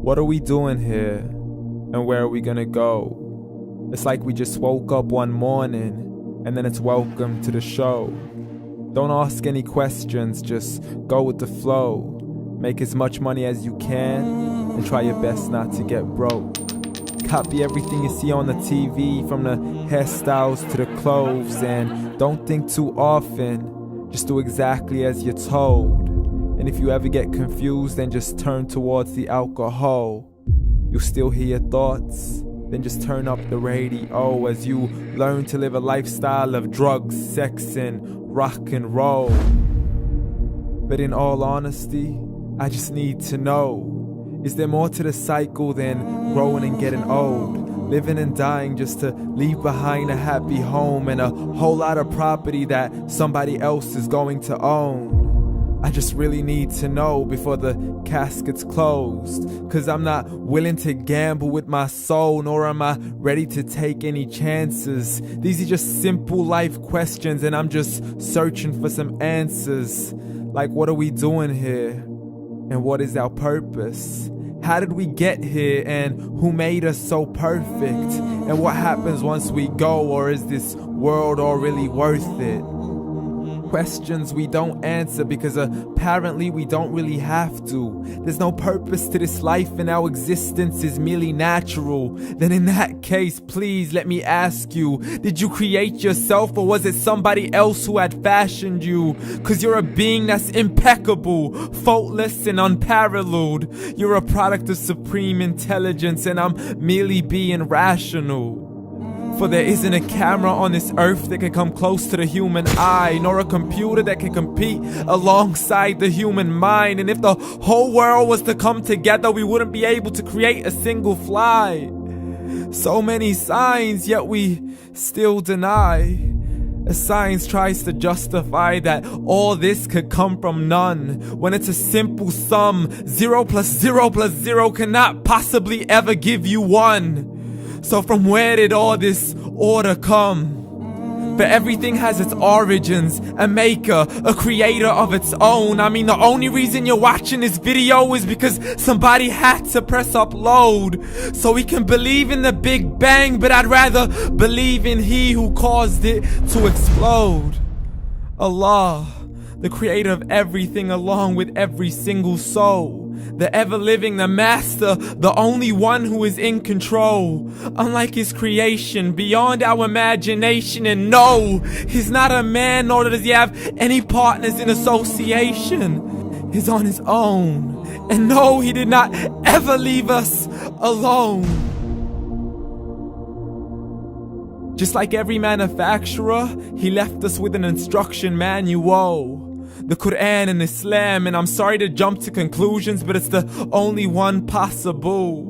What are we doing here? And where are we gonna go? It's like we just woke up one morning and then it's welcome to the show. Don't ask any questions, just go with the flow. Make as much money as you can and try your best not to get broke. Copy everything you see on the TV, from the hairstyles to the clothes, and don't think too often, just do exactly as you're told. And if you ever get confused, then just turn towards the alcohol. You'll still hear your thoughts, then just turn up the radio as you learn to live a lifestyle of drugs, sex, and rock and roll. But in all honesty, I just need to know, is there more to the cycle than growing and getting old? Living and dying just to leave behind a happy home and a whole lot of property that somebody else is going to own. I just really need to know before the casket's closed, 'cause I'm not willing to gamble with my soul, nor am I ready to take any chances. These are just simple life questions and I'm just searching for some answers. Like, what are we doing here? And what is our purpose? How did we get here, and who made us so perfect? And what happens once we go, or is this world all really worth it? Questions we don't answer because apparently we don't really have to. There's no purpose to this life and our existence is merely natural. Then in that case, please let me ask you, did you create yourself, or was it somebody else who had fashioned you? 'Cause you're a being that's impeccable, faultless and unparalleled. You're a product of supreme intelligence and I'm merely being rational. For there isn't a camera on this earth that can come close to the human eye, nor a computer that can compete alongside the human mind. And if the whole world was to come together, we wouldn't be able to create a single fly. So many signs, yet we still deny. As science tries to justify that all this could come from none, when it's a simple sum. 0 plus 0 plus 0 cannot possibly ever give you 1. So from where did all this order come? But everything has its origins, a maker, a creator of its own. I mean, the only reason you're watching this video is because somebody had to press upload. So we can believe in the Big Bang, but I'd rather believe in He who caused it to explode. Allah, the creator of everything along with every single soul. The ever-living, the master, the only one who is in control. Unlike his creation, beyond our imagination. And no, he's not a man, nor does he have any partners in association. He's on his own. And no, he did not ever leave us alone. Just like every manufacturer, he left us with an instruction manual. The Quran and Islam, and I'm sorry to jump to conclusions, but it's the only one possible.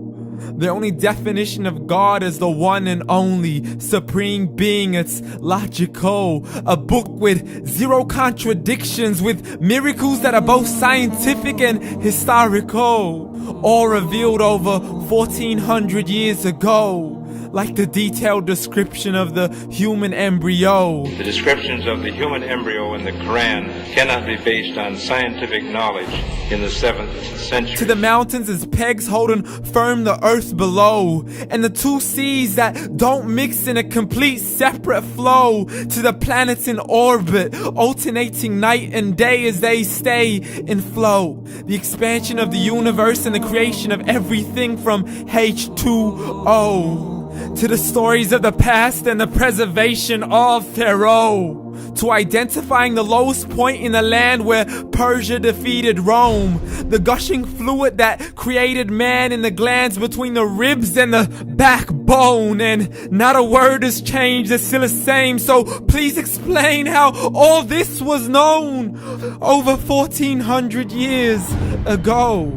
The only definition of God is the one and only supreme being. It's logical, a book with 0 contradictions, with miracles that are both scientific and historical, all revealed over 1400 years ago. Like the detailed description of the human embryo. The descriptions of the human embryo in the Quran cannot be based on scientific knowledge in the 7th century. To the mountains as pegs holding firm the earth below, and the 2 seas that don't mix in a complete separate flow. To the planets in orbit, alternating night and day as they stay in flow. The expansion of the universe and the creation of everything from H2O. To the stories of the past and the preservation of Pharaoh. To identifying the lowest point in the land where Persia defeated Rome. The gushing fluid that created man in the glands between the ribs and the backbone. And not a word has changed, it's still the same. So please explain how all this was known over 1400 years ago.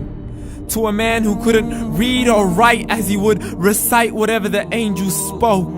To a man who couldn't read or write, as he would recite whatever the angels spoke.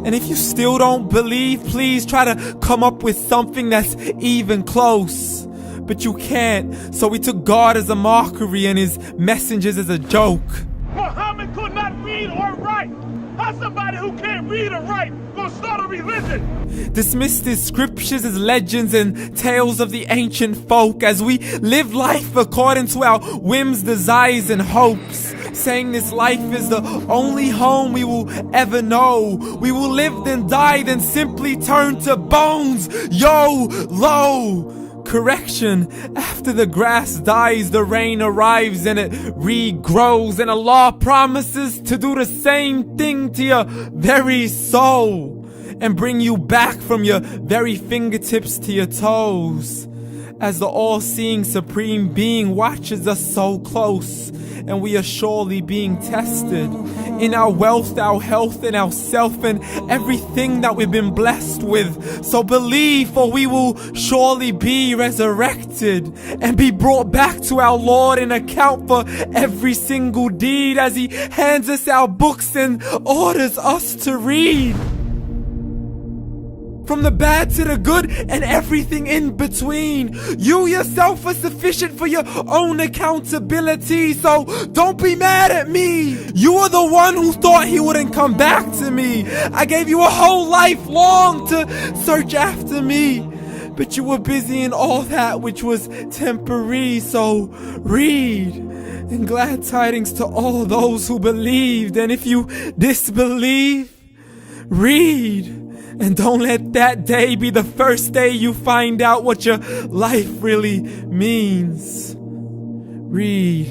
And if you still don't believe, please try to come up with something that's even close. But you can't, so we took God as a mockery and his messengers as a joke. Muhammad could not read or write. How's somebody who can't read or write gonna start a religion? Dismissed his scriptures as legends and tales of the ancient folk, as we live life according to our whims, desires, and hopes. saying this life is the only home we will ever know. We will live then die, then simply turn to bones. YOLO! Correction, after the grass dies, the rain arrives and it regrows, and Allah promises to do the same thing to your very soul and bring you back from your very fingertips to your toes, as the all-seeing supreme being watches us so close, and we are surely being tested in our wealth, our health, and our self, and everything that we've been blessed with. So believe, for we will surely be resurrected and be brought back to our Lord and account for every single deed, as He hands us our books and orders us to read. From the bad to the good and everything in between. You yourself are sufficient for your own accountability, so don't be mad at me. You are the one who thought He wouldn't come back to me. I gave you a whole life long to search after me, but you were busy in all that which was temporary. So read, and glad tidings to all those who believed. And if you disbelieve, read. And don't let that day be the first day you find out what your life really means. Read.